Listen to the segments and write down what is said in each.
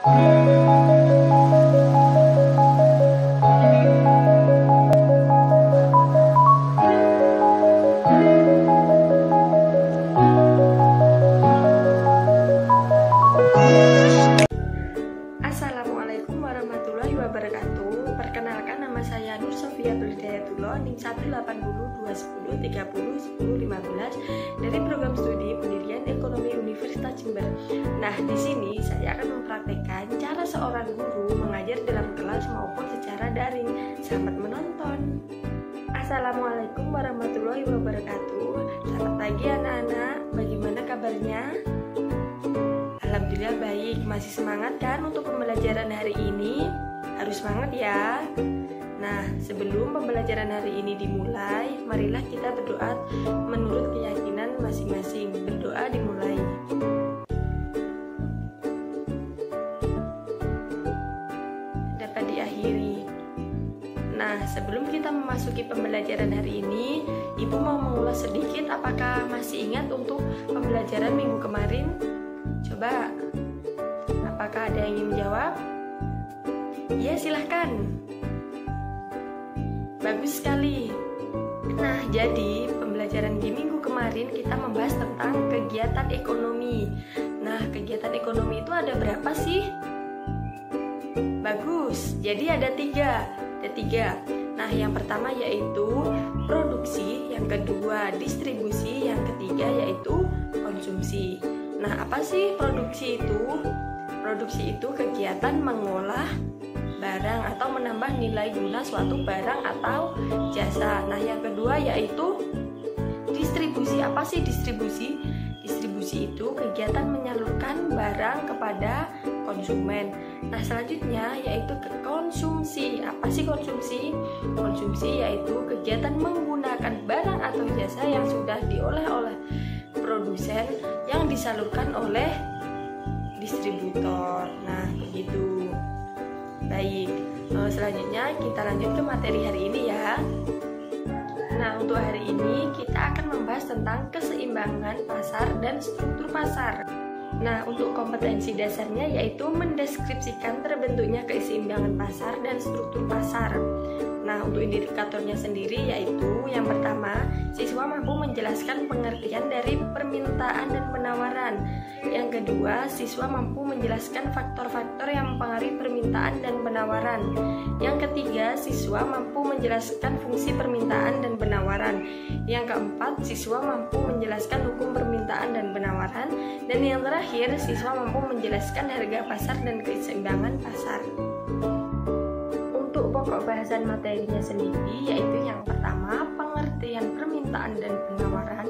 Assalamualaikum warahmatullahi wabarakatuh. Perkenalkan, nama saya Nur Sofiatul Hidayatullah, NIM 18020301015 dari program studi Pendirian Ekonomi Universitas Jember. Nah, di sini saya akan mempraktekkan cara seorang guru mengajar dalam kelas maupun secara daring. Selamat menonton. Assalamualaikum warahmatullahi wabarakatuh. Selamat pagi anak-anak, bagaimana kabarnya? Alhamdulillah baik. Masih semangat kan untuk pembelajaran hari ini? Harus semangat ya. Nah, sebelum pembelajaran hari ini dimulai, marilah kita berdoa menurut keyakinan masing-masing. Berdoa dimulai. Dapat diakhiri. Nah, sebelum kita memasuki pembelajaran hari ini, Ibu mau mengulas sedikit apakah masih ingat untuk pembelajaran minggu kemarin? Coba, apakah ada yang ingin menjawab? Ya, silahkan. Bagus sekali. Nah, jadi pembelajaran di minggu kemarin kita membahas tentang kegiatan ekonomi. Nah, kegiatan ekonomi itu ada berapa sih? Bagus, jadi ada tiga. Nah, yang pertama yaitu produksi, yang kedua distribusi, yang ketiga yaitu konsumsi. Nah, apa sih produksi itu? Produksi itu kegiatan mengolah barang atau menambah nilai guna suatu barang atau jasa. Nah, yang kedua yaitu distribusi. Apa sih distribusi? Distribusi itu kegiatan menyalurkan barang kepada konsumen. Nah, selanjutnya yaitu konsumsi. Apa sih konsumsi? Konsumsi yaitu kegiatan menggunakan barang atau jasa yang sudah diolah oleh produsen yang disalurkan oleh distributor. Nah, begitu. Baik, selanjutnya kita lanjut ke materi hari ini ya. Nah, untuk hari ini kita akan membahas tentang keseimbangan pasar dan struktur pasar. Nah, untuk kompetensi dasarnya yaitu mendeskripsikan terbentuknya keseimbangan pasar dan struktur pasar. Nah, untuk indikatornya sendiri yaitu yang pertama, siswa mampu menjelaskan pengertian dari permintaan dan penawaran. Yang kedua, siswa mampu menjelaskan faktor-faktor yang mempengaruhi permintaan dan penawaran. Yang ketiga, siswa mampu menjelaskan fungsi permintaan dan penawaran. Yang keempat, siswa mampu menjelaskan hukum permintaan dan penawaran. Dan yang terakhir, siswa mampu menjelaskan harga pasar dan keseimbangan pasar. Untuk pokok bahasan materinya sendiri yaitu yang pertama, pengertian permintaan dan penawaran.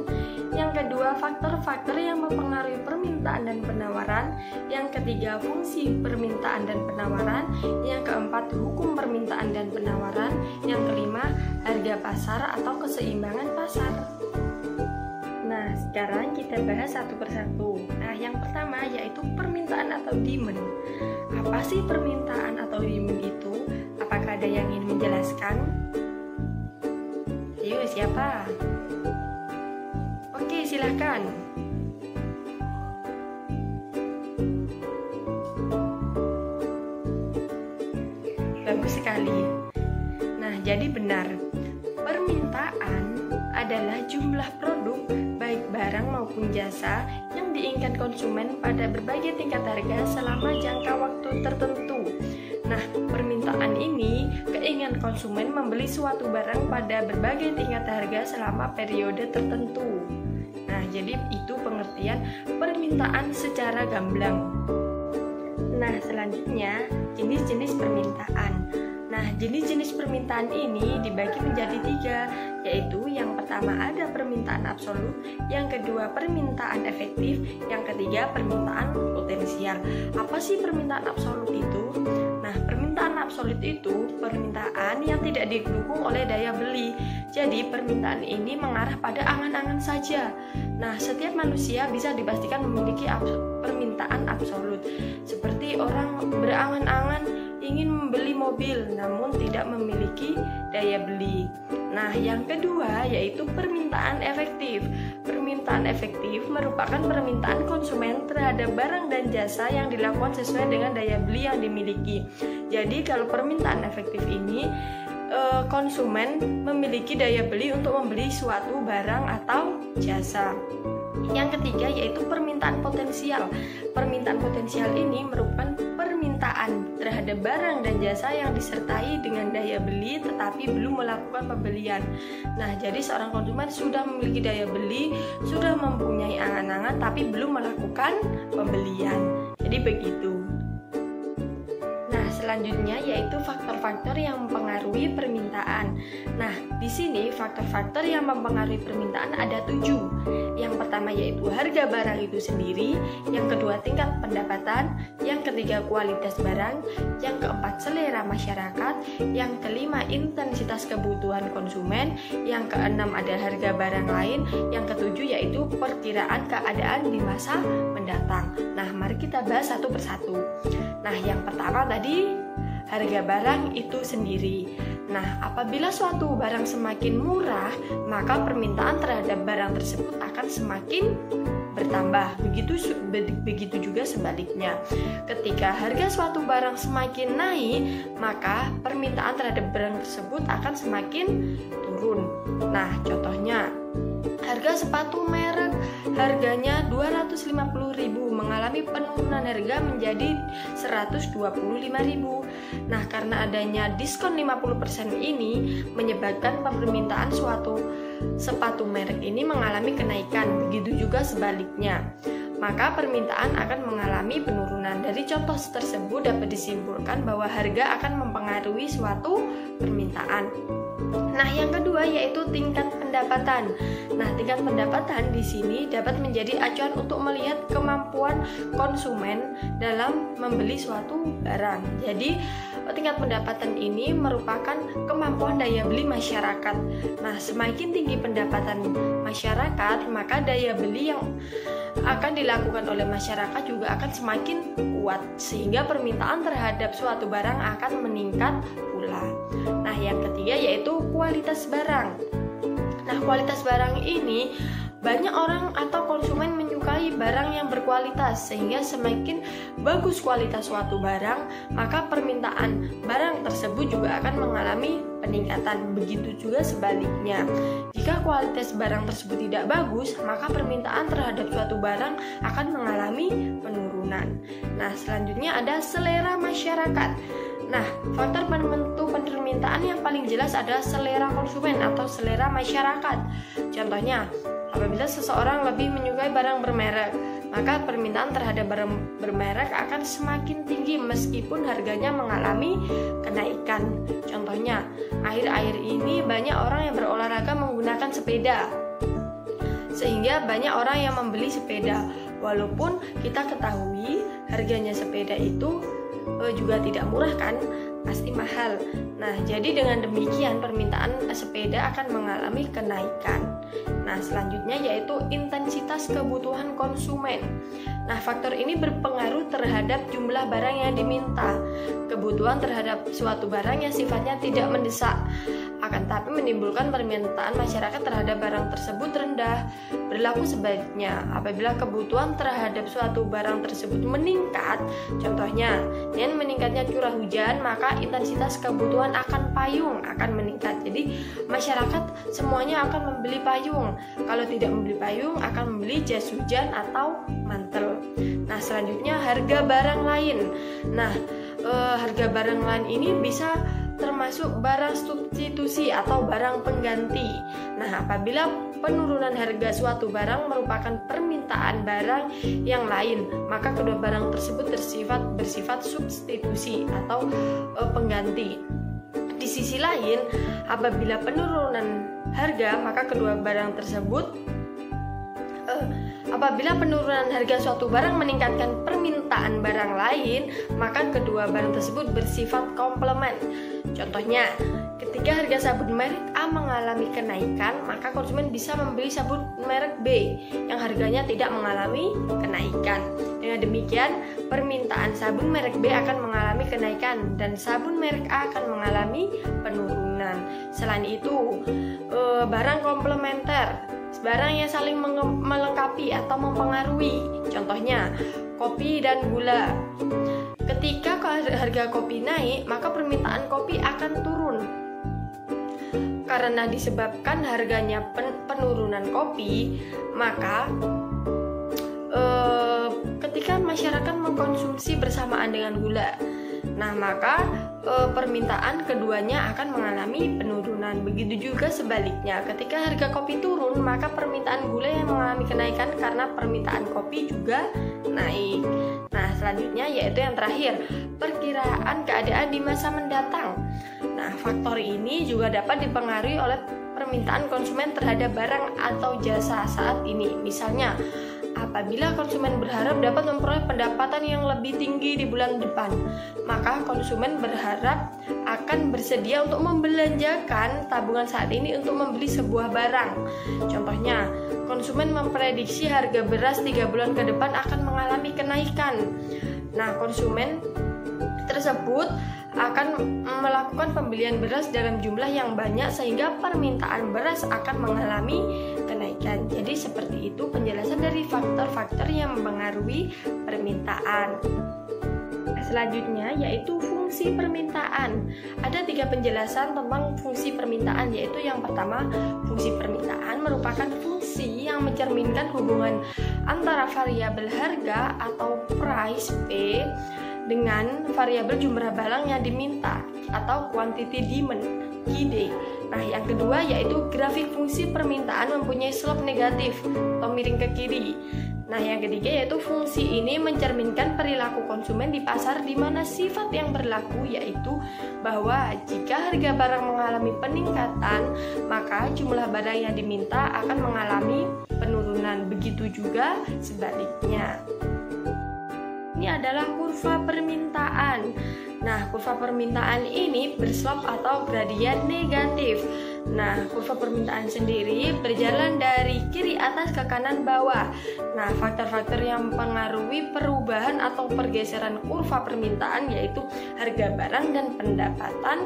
Yang kedua, faktor-faktor yang mempengaruhi permintaan dan penawaran. Yang ketiga, fungsi permintaan dan penawaran. Yang keempat, hukum permintaan dan penawaran. Yang kelima, harga pasar atau keseimbangan pasar. Nah, sekarang kita bahas satu persatu. Nah, yang pertama yaitu permintaan atau demand. Apa sih permintaan atau demand itu? Apakah ada yang ingin menjelaskan? Ayo, siapa? Oke, silahkan. Bagus sekali. Nah, jadi benar. Permintaan adalah jumlah produk, baik barang maupun jasa, yang diinginkan konsumen pada berbagai tingkat harga selama jangka waktu tertentu. Nah, permintaan ini keinginan konsumen membeli suatu barang pada berbagai tingkat harga selama periode tertentu. Nah, jadi itu pengertian permintaan secara gamblang. Nah, selanjutnya jenis-jenis permintaan. Nah, jenis-jenis permintaan ini dibagi menjadi tiga, yaitu yang pertama ada permintaan absolut, yang kedua permintaan efektif, yang ketiga permintaan potensial. Apa sih permintaan absolut itu? Nah, permintaan absolut itu permintaan yang tidak didukung oleh daya beli. Jadi, permintaan ini mengarah pada angan-angan saja. Nah, setiap manusia bisa dipastikan memiliki permintaan absolut. Seperti orang berangan-angan ingin membeli mobil namun tidak memiliki daya beli. Nah, yang kedua yaitu permintaan efektif. permintaan efektif merupakan permintaan konsumen terhadap barang dan jasa yang dilakukan sesuai dengan daya beli yang dimiliki. Jadi kalau permintaan efektif ini konsumen memiliki daya beli untuk membeli suatu barang atau jasa. Yang ketiga yaitu permintaan potensial. Permintaan potensial ini merupakan permintaan terhadap barang dan jasa yang disertai dengan daya beli tetapi belum melakukan pembelian. Nah, jadi seorang konsumen sudah memiliki daya beli, sudah mempunyai angan-angan tapi belum melakukan pembelian. Jadi begitu. Nah, selanjutnya yaitu faktor-faktor yang mempengaruhi permintaan. Nah, di sini faktor-faktor yang mempengaruhi permintaan ada 7. Yang pertama yaitu harga barang itu sendiri, yang kedua tingkat pendapatan, yang ketiga kualitas barang, yang keempat selera masyarakat, yang kelima intensitas kebutuhan konsumen, yang keenam ada harga barang lain, yang ketujuh yaitu perkiraan keadaan di masa mendatang. Nah, mari kita bahas satu persatu. Nah, yang pertama tadi harga barang itu sendiri. Nah, apabila suatu barang semakin murah, maka permintaan terhadap barang tersebut akan semakin bertambah. Begitu juga sebaliknya. Ketika harga suatu barang semakin naik, maka permintaan terhadap barang tersebut akan semakin turun. Nah, contohnya harga sepatu merek harganya 250.000 mengalami penurunan harga menjadi 125.000. Nah, karena adanya diskon 50% ini menyebabkan permintaan suatu sepatu merek ini mengalami kenaikan. Begitu juga sebaliknya. Maka permintaan akan mengalami penurunan. Dari contoh tersebut dapat disimpulkan bahwa harga akan mempengaruhi suatu permintaan. Nah, yang kedua yaitu tingkat pendapatan. Nah, tingkat pendapatan di sini dapat menjadi acuan untuk melihat kemampuan konsumen dalam membeli suatu barang. Jadi, tingkat pendapatan ini merupakan kemampuan daya beli masyarakat. Nah, semakin tinggi pendapatan masyarakat, maka daya beli yang akan dilakukan oleh masyarakat juga akan semakin kuat, sehingga permintaan terhadap suatu barang akan meningkat pula. Nah, yang ketiga yaitu kualitas barang. Nah, kualitas barang ini banyak orang atau konsumen menyukai barang yang berkualitas, sehingga semakin bagus kualitas suatu barang, maka permintaan barang tersebut juga akan mengalami peningkatan. Begitu juga sebaliknya. Jika kualitas barang tersebut tidak bagus, maka permintaan terhadap suatu barang akan mengalami penurunan. Nah, selanjutnya ada selera masyarakat. Nah, faktor penentu permintaan yang paling jelas adalah selera konsumen atau selera masyarakat. Contohnya, apabila seseorang lebih menyukai barang bermerek, maka permintaan terhadap barang bermerek akan semakin tinggi meskipun harganya mengalami kenaikan. Contohnya, akhir-akhir ini banyak orang yang berolahraga menggunakan sepeda, sehingga banyak orang yang membeli sepeda. Walaupun kita ketahui harganya sepeda itu juga tidak murah kan, pasti mahal. Nah, jadi dengan demikian permintaan sepeda akan mengalami kenaikan. Nah, selanjutnya yaitu intensitas kebutuhan konsumen. Nah, faktor ini berpengaruh terhadap jumlah barang yang diminta. Kebutuhan terhadap suatu barang yang sifatnya tidak mendesak, akan tapi menimbulkan permintaan masyarakat terhadap barang tersebut rendah. Berlaku sebaliknya, apabila kebutuhan terhadap suatu barang tersebut meningkat, contohnya dengan meningkatnya curah hujan, maka intensitas kebutuhan akan payung akan meningkat. Jadi masyarakat semuanya akan membeli payung. Kalau tidak membeli payung, akan membeli jas hujan atau mantel. Nah, selanjutnya harga barang lain. Nah, harga barang lain ini bisa termasuk barang substitusi atau barang pengganti. Nah, apabila penurunan harga suatu barang merupakan permintaan barang yang lain, maka kedua barang tersebut bersifat substitusi atau pengganti. Di sisi lain, apabila penurunan harga, maka kedua barang tersebut apabila penurunan harga suatu barang meningkatkan permintaan barang lain, maka kedua barang tersebut bersifat komplement. Contohnya, ketika harga sabun merek A mengalami kenaikan, maka konsumen bisa membeli sabun merek B yang harganya tidak mengalami kenaikan. Dengan demikian, permintaan sabun merek B akan mengalami kenaikan dan sabun merek A akan mengalami penurunan. Selain itu, barang komplementer. barang yang saling melengkapi atau mempengaruhi. Contohnya, kopi dan gula. Ketika harga kopi naik, maka permintaan kopi akan turun. Karena disebabkan harganya penurunan kopi, maka ketika masyarakat mengkonsumsi bersamaan dengan gula, nah maka permintaan keduanya akan mengalami penurunan. Begitu juga sebaliknya, ketika harga kopi turun, maka permintaan gula yang mengalami kenaikan karena permintaan kopi juga naik. Nah, selanjutnya yaitu yang terakhir, perkiraan keadaan di masa mendatang. Nah, faktor ini juga dapat dipengaruhi oleh permintaan konsumen terhadap barang atau jasa saat ini. Misalnya, apabila konsumen berharap dapat memperoleh pendapatan yang lebih tinggi di bulan depan, maka konsumen berharap akan bersedia untuk membelanjakan tabungan saat ini untuk membeli sebuah barang. Contohnya, konsumen memprediksi harga beras 3 bulan ke depan akan mengalami kenaikan. Nah, konsumen tersebut akan melakukan pembelian beras dalam jumlah yang banyak sehingga permintaan beras akan mengalami kenaikan. Jadi seperti itu penjelasan dari faktor-faktor yang mempengaruhi permintaan. Selanjutnya yaitu fungsi permintaan. Ada 3 penjelasan tentang fungsi permintaan, yaitu yang pertama, fungsi permintaan merupakan fungsi yang mencerminkan hubungan antara variabel harga atau price P dengan variabel jumlah barang yang diminta atau quantity demand QD. Nah, yang kedua yaitu grafik fungsi permintaan mempunyai slope negatif atau miring ke kiri. Nah, yang ketiga yaitu fungsi ini mencerminkan perilaku konsumen di pasar, di mana sifat yang berlaku yaitu bahwa jika harga barang mengalami peningkatan, maka jumlah barang yang diminta akan mengalami penurunan. Begitu juga sebaliknya. Ini adalah kurva permintaan. Nah, kurva permintaan ini berslop atau gradien negatif. Nah, kurva permintaan sendiri berjalan dari kiri atas ke kanan bawah. Nah, faktor-faktor yang mempengaruhi perubahan atau pergeseran kurva permintaan yaitu harga barang dan pendapatan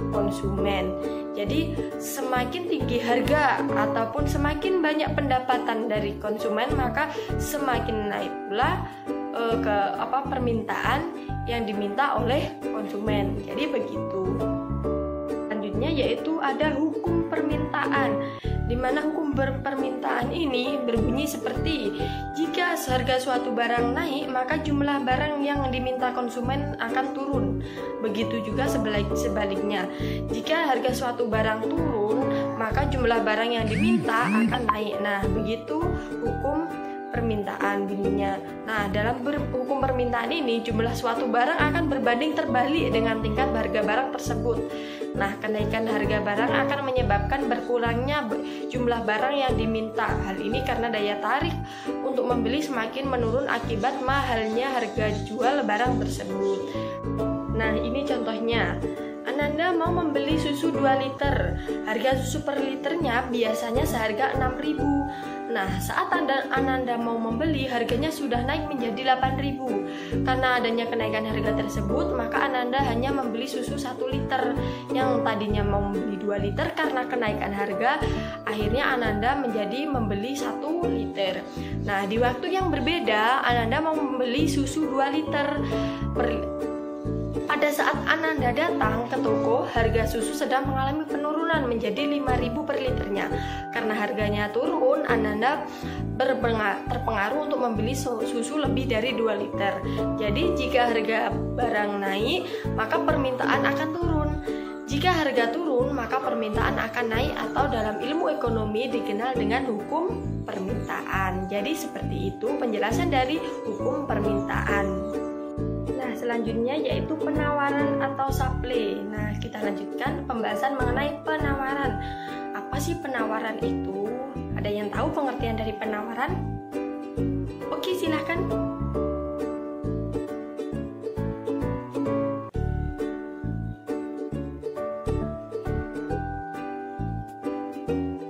konsumen. Jadi, semakin tinggi harga ataupun semakin banyak pendapatan dari konsumen, maka semakin naik pula permintaan yang diminta oleh konsumen. Jadi begitu. Selanjutnya yaitu ada hukum permintaan, di mana hukum permintaan ini berbunyi seperti jika harga suatu barang naik, maka jumlah barang yang diminta konsumen akan turun. Begitu juga sebaliknya. Jika harga suatu barang turun, maka jumlah barang yang diminta akan naik. Nah, begitu hukum permintaan bunyinya. Nah, dalam hukum permintaan ini jumlah suatu barang akan berbanding terbalik dengan tingkat harga barang tersebut. Nah, kenaikan harga barang akan menyebabkan berkurangnya jumlah barang yang diminta. Hal ini karena daya tarik untuk membeli semakin menurun akibat mahalnya harga jual barang tersebut. Nah, ini contohnya. Ananda mau membeli susu 2 liter. Harga susu per liternya biasanya seharga 6.000. Nah, saat Ananda mau membeli, harganya sudah naik menjadi 8.000. Karena adanya kenaikan harga tersebut, maka Ananda hanya membeli susu 1 liter. Yang tadinya mau membeli 2 liter karena kenaikan harga, akhirnya Ananda menjadi membeli 1 liter. Nah, di waktu yang berbeda, Ananda mau membeli susu 2 liter. Pada saat Ananda datang ke toko, harga susu sedang mengalami penurunan menjadi 5.000 per liternya. Karena harganya turun, Ananda terpengaruh untuk membeli susu lebih dari 2 liter. Jadi jika harga barang naik, maka permintaan akan turun. Jika harga turun, maka permintaan akan naik, atau dalam ilmu ekonomi dikenal dengan hukum permintaan. Jadi seperti itu penjelasan dari hukum permintaan. Nah, selanjutnya yaitu penawaran atau supply. Nah, kita lanjutkan pembahasan mengenai penawaran. Apa sih penawaran itu? Ada yang tahu pengertian dari penawaran? Oke, silahkan.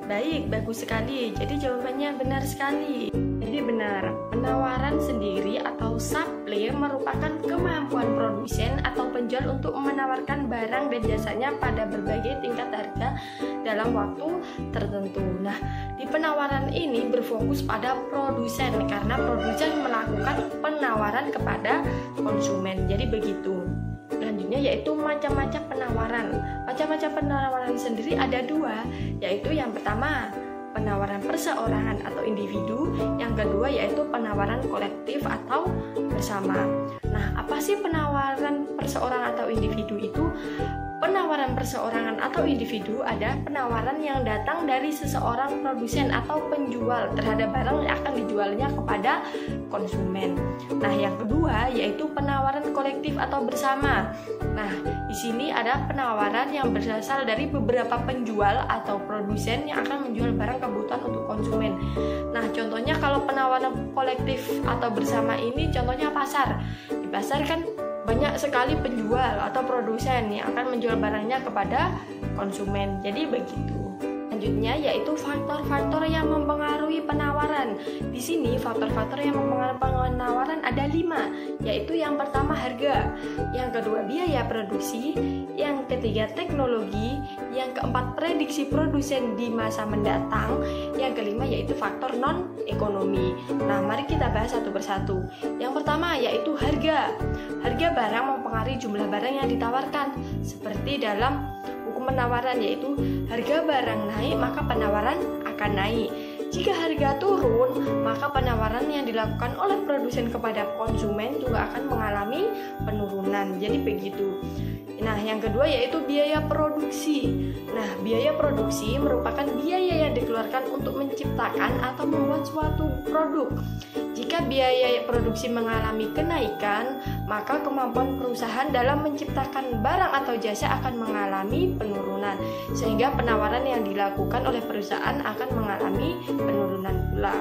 Baik, bagus sekali. Jadi jawabannya benar sekali. Jadi benar, penawaran sendiri atau supply merupakan kemampuan produsen atau penjual menjual untuk menawarkan barang dan jasanya pada berbagai tingkat harga dalam waktu tertentu. Nah, di penawaran ini berfokus pada produsen karena produsen melakukan penawaran kepada konsumen. Jadi begitu. Selanjutnya yaitu macam-macam penawaran. Macam-macam penawaran sendiri ada dua, yaitu yang pertama penawaran perseorangan atau individu, yang kedua yaitu penawaran kolektif atau bersama. Nah, apa sih penawaran perseorangan atau individu itu? Penawaran perseorangan atau individu ada penawaran yang datang dari seseorang produsen atau penjual terhadap barang yang akan dijualnya kepada konsumen. Nah, yang kedua yaitu penawaran kolektif atau bersama. Nah, di sini ada penawaran yang berasal dari beberapa penjual atau produsen yang akan menjual barang kebutuhan untuk konsumen. Nah, contohnya kalau penawaran kolektif atau bersama ini contohnya pasar. Di pasar kan banyak sekali penjual atau produsen yang akan menjual barangnya kepada konsumen. Jadi begitu. Selanjutnya yaitu faktor-faktor yang mempengaruhi penawaran. Di sini faktor-faktor yang mempengaruhi penawaran ada 5, yaitu yang pertama harga, yang kedua biaya produksi, yang ketiga teknologi, yang keempat prediksi produsen di masa mendatang, yang kelima yaitu faktor non-ekonomi. Nah, mari kita bahas satu persatu. Yang pertama yaitu harga. Harga barang mempengaruhi jumlah barang yang ditawarkan, seperti dalam hukum penawaran, yaitu harga barang naik maka penawaran akan naik. Jika harga turun, maka penawaran yang dilakukan oleh produsen kepada konsumen juga akan mengalami penurunan. Jadi begitu. Nah, yang kedua yaitu biaya produksi. Nah, biaya produksi merupakan biaya yang dikeluarkan untuk menciptakan atau membuat suatu produk. Jika biaya produksi mengalami kenaikan, maka kemampuan perusahaan dalam menciptakan barang atau jasa akan mengalami penurunan, sehingga penawaran yang dilakukan oleh perusahaan akan mengalami penurunan pula.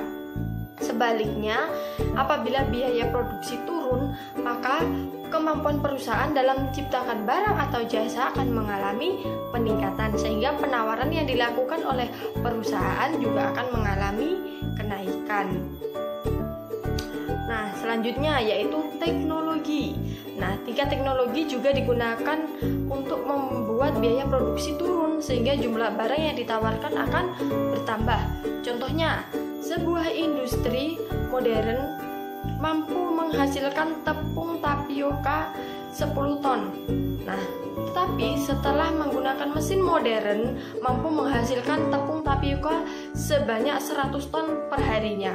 Sebaliknya, apabila biaya produksi turun, maka kemampuan perusahaan dalam menciptakan barang atau jasa akan mengalami peningkatan, sehingga penawaran yang dilakukan oleh perusahaan juga akan mengalami kenaikan. Nah, selanjutnya yaitu teknologi. Nah, tingkat teknologi juga digunakan untuk membuat biaya produksi turun sehingga jumlah barang yang ditawarkan akan bertambah. Contohnya, sebuah industri modern mampu menghasilkan tepung tapioka 10 ton. Nah, tetapi setelah menggunakan mesin modern mampu menghasilkan tepung tapioka sebanyak 100 ton per harinya.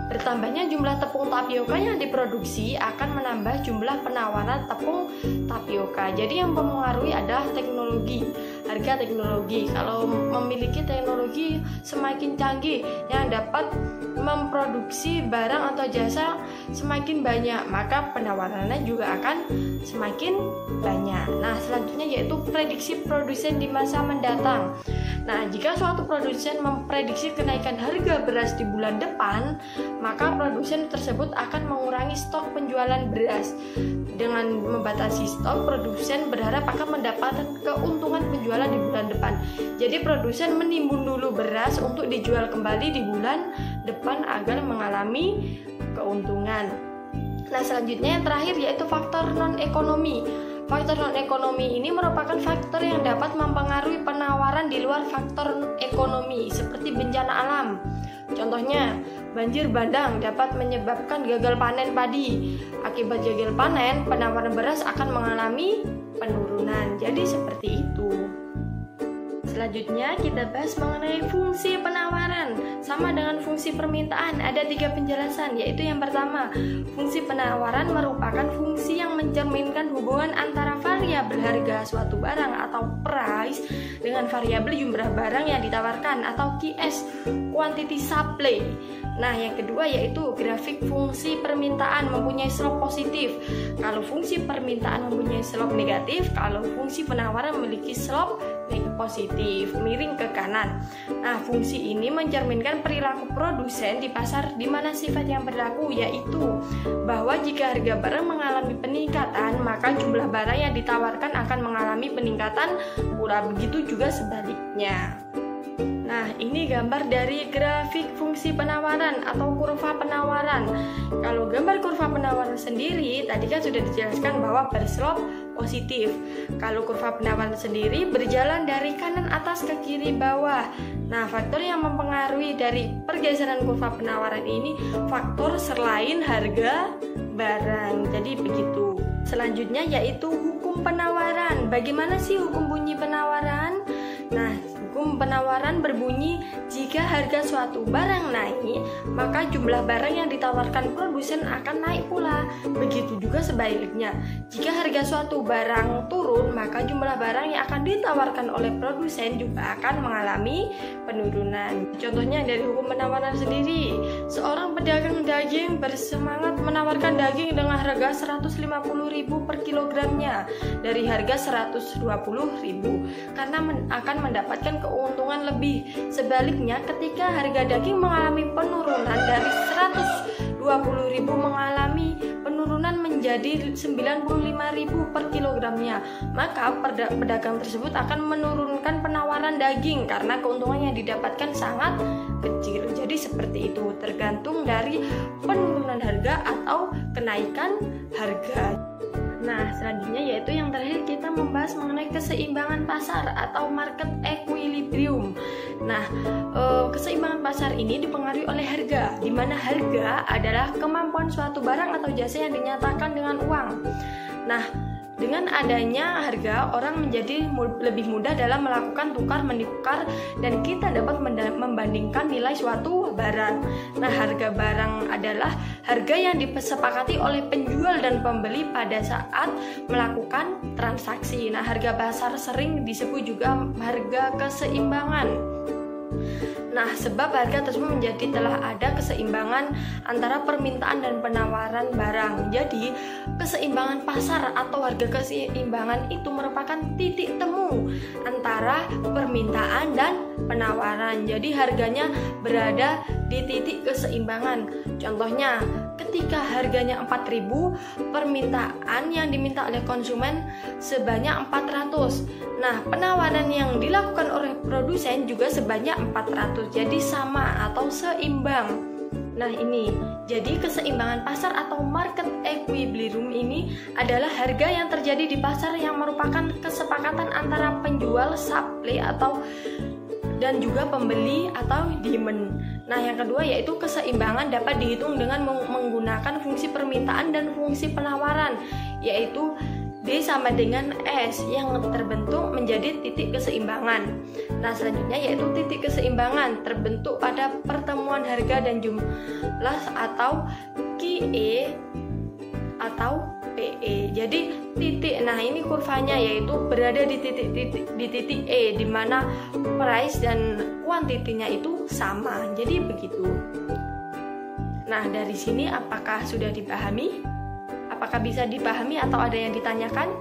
Bertambahnya jumlah tepung tapioka yang diproduksi akan menambah jumlah penawaran tepung tapioka. Jadi yang mempengaruhi adalah teknologi, harga teknologi. Kalau memiliki teknologi semakin canggih yang dapat memproduksi barang atau jasa semakin banyak, maka penawarannya juga akan semakin banyak. Nah, selanjutnya yaitu prediksi produsen di masa mendatang. Nah, jika suatu produsen memprediksi kenaikan harga beras di bulan depan, maka produsen tersebut akan mengurangi stok penjualan beras. Dengan membatasi stok, produsen berharap akan mendapatkan keuntungan penjualan di bulan depan. Jadi produsen menimbun dulu beras untuk dijual kembali di bulan depan agar mengalami keuntungan. Nah, selanjutnya yang terakhir yaitu faktor non-ekonomi. Faktor non-ekonomi ini merupakan faktor yang dapat mempengaruhi penawaran di luar faktor ekonomi, seperti bencana alam. Contohnya, banjir bandang dapat menyebabkan gagal panen padi. Akibat gagal panen, penawaran beras akan mengalami penurunan. Jadi seperti itu. Selanjutnya kita bahas mengenai fungsi penawaran. Sama dengan fungsi permintaan, ada 3 penjelasan, yaitu yang pertama, fungsi penawaran merupakan fungsi yang mencerminkan hubungan antara variabel harga suatu barang atau price dengan variabel jumlah barang yang ditawarkan atau QS, quantity supply. Nah, yang kedua yaitu grafik fungsi permintaan mempunyai slope positif. Kalau fungsi permintaan mempunyai slope negatif, kalau fungsi penawaran memiliki slope positif, miring ke kanan. Nah, fungsi ini mencerminkan perilaku produsen di pasar, di mana sifat yang berlaku yaitu bahwa jika harga barang mengalami peningkatan, maka jumlah barang yang ditawarkan akan mengalami peningkatan pula, begitu juga sebaliknya. Nah, ini gambar dari grafik fungsi penawaran atau kurva penawaran. Kalau gambar kurva penawaran sendiri, tadi kan sudah dijelaskan bahwa berslope positif. Kalau kurva penawaran sendiri berjalan dari kanan atas ke kiri bawah. Nah, faktor yang mempengaruhi dari pergeseran kurva penawaran ini faktor selain harga barang. Jadi begitu. Selanjutnya yaitu hukum penawaran. Bagaimana sih hukum bunyi penawaran? Nah, hukum penawaran berbunyi jika harga suatu barang naik, maka jumlah barang yang ditawarkan produsen akan naik pula. Begitu juga sebaliknya. Jika harga suatu barang turun, maka jumlah barang yang akan ditawarkan oleh produsen juga akan mengalami penurunan. Contohnya dari hukum penawaran sendiri, seorang pedagang daging bersemangat menawarkan daging dengan harga 150.000 per kilogramnya dari harga 120.000 karena akan mendapatkan keuntungan lebih. Sebaliknya, ketika harga daging mengalami penurunan dari 120.000 mengalami penurunan menjadi 95.000 per kilogramnya, maka pedagang tersebut akan menurunkan penawaran daging karena keuntungan yang didapatkan sangat kecil. Jadi seperti itu, tergantung dari penurunan harga atau kenaikan harga. Nah, selanjutnya yaitu yang terakhir kita membahas mengenai keseimbangan pasar atau market equilibrium. Nah, keseimbangan pasar ini dipengaruhi oleh harga, di mana harga adalah kemampuan suatu barang atau jasa yang dinyatakan dengan uang. Nah, dengan adanya harga, orang menjadi lebih mudah dalam melakukan tukar menukar dan kita dapat membandingkan nilai suatu barang. Nah, harga barang adalah harga yang disepakati oleh penjual dan pembeli pada saat melakukan transaksi. Nah, harga pasar sering disebut juga harga keseimbangan. Nah, sebab harga tersebut menjadi telah ada keseimbangan antara permintaan dan penawaran barang. Jadi, keseimbangan pasar atau harga keseimbangan itu merupakan titik temu antara permintaan dan penawaran. Jadi, harganya berada di titik keseimbangan. Contohnya, ketika harganya 4.000, permintaan yang diminta oleh konsumen sebanyak 400. Nah, penawaran yang dilakukan oleh produsen juga sebanyak 400. Jadi sama atau seimbang. Nah, ini jadi keseimbangan pasar atau market equilibrium ini adalah harga yang terjadi di pasar yang merupakan kesepakatan antara penjual supply atau dan juga pembeli atau demand. Nah, yang kedua yaitu keseimbangan dapat dihitung dengan menggunakan fungsi permintaan dan fungsi penawaran, yaitu D sama dengan S yang terbentuk menjadi titik keseimbangan. Nah, selanjutnya yaitu titik keseimbangan terbentuk pada pertemuan harga dan jumlah atau QE atau PE. Jadi titik, nah ini kurvanya yaitu berada di titik E, di mana price dan kuantitinya itu sama. Jadi begitu. Nah, dari sini apakah sudah dipahami? Apakah bisa dipahami atau ada yang ditanyakan?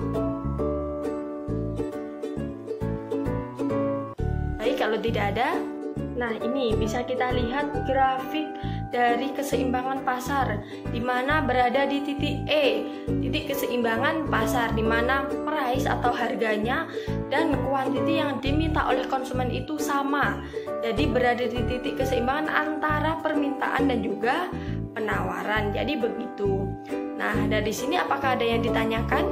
Baik, kalau tidak ada, nah ini bisa kita lihat grafik dari keseimbangan pasar, di mana berada di titik E, titik keseimbangan pasar, di mana price atau harganya dan kuantiti yang diminta oleh konsumen itu sama. Jadi berada di titik keseimbangan antara permintaan dan juga penawaran. Jadi begitu. Nah, dari sini apakah ada yang ditanyakan?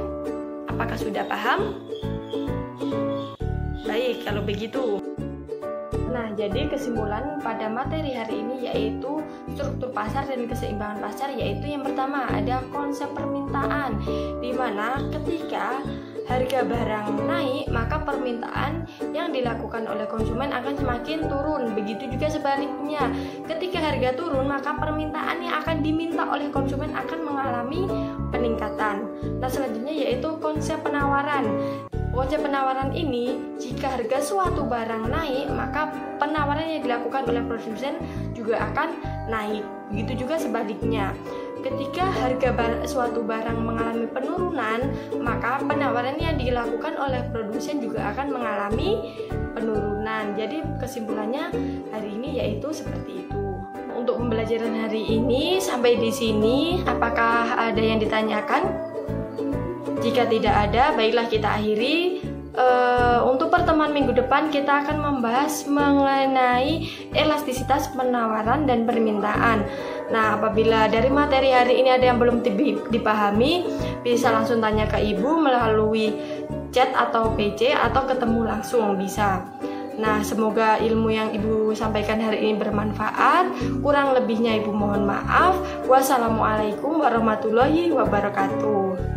Apakah sudah paham? Baik, kalau begitu. Nah, jadi kesimpulan pada materi hari ini yaitu struktur pasar dan keseimbangan pasar, yaitu yang pertama ada konsep permintaan, di mana ketika harga barang naik, maka permintaan yang dilakukan oleh konsumen akan semakin turun. Begitu juga sebaliknya, ketika harga turun, maka permintaan yang akan diminta oleh konsumen akan mengalami peningkatan. Nah, selanjutnya yaitu konsep penawaran. Konsep penawaran ini, jika harga suatu barang naik, maka penawaran yang dilakukan oleh produsen juga akan naik. Begitu juga sebaliknya. Ketika harga suatu barang mengalami penurunan, maka penawaran yang dilakukan oleh produsen juga akan mengalami penurunan. Jadi kesimpulannya hari ini yaitu seperti itu. Untuk pembelajaran hari ini sampai di sini, apakah ada yang ditanyakan? Jika tidak ada, baiklah kita akhiri. Untuk pertemuan minggu depan kita akan membahas mengenai elastisitas penawaran dan permintaan. Nah, apabila dari materi hari ini ada yang belum dipahami, bisa langsung tanya ke Ibu melalui chat atau PC atau ketemu langsung bisa. Nah, semoga ilmu yang Ibu sampaikan hari ini bermanfaat. Kurang lebihnya Ibu mohon maaf. Wassalamualaikum warahmatullahi wabarakatuh.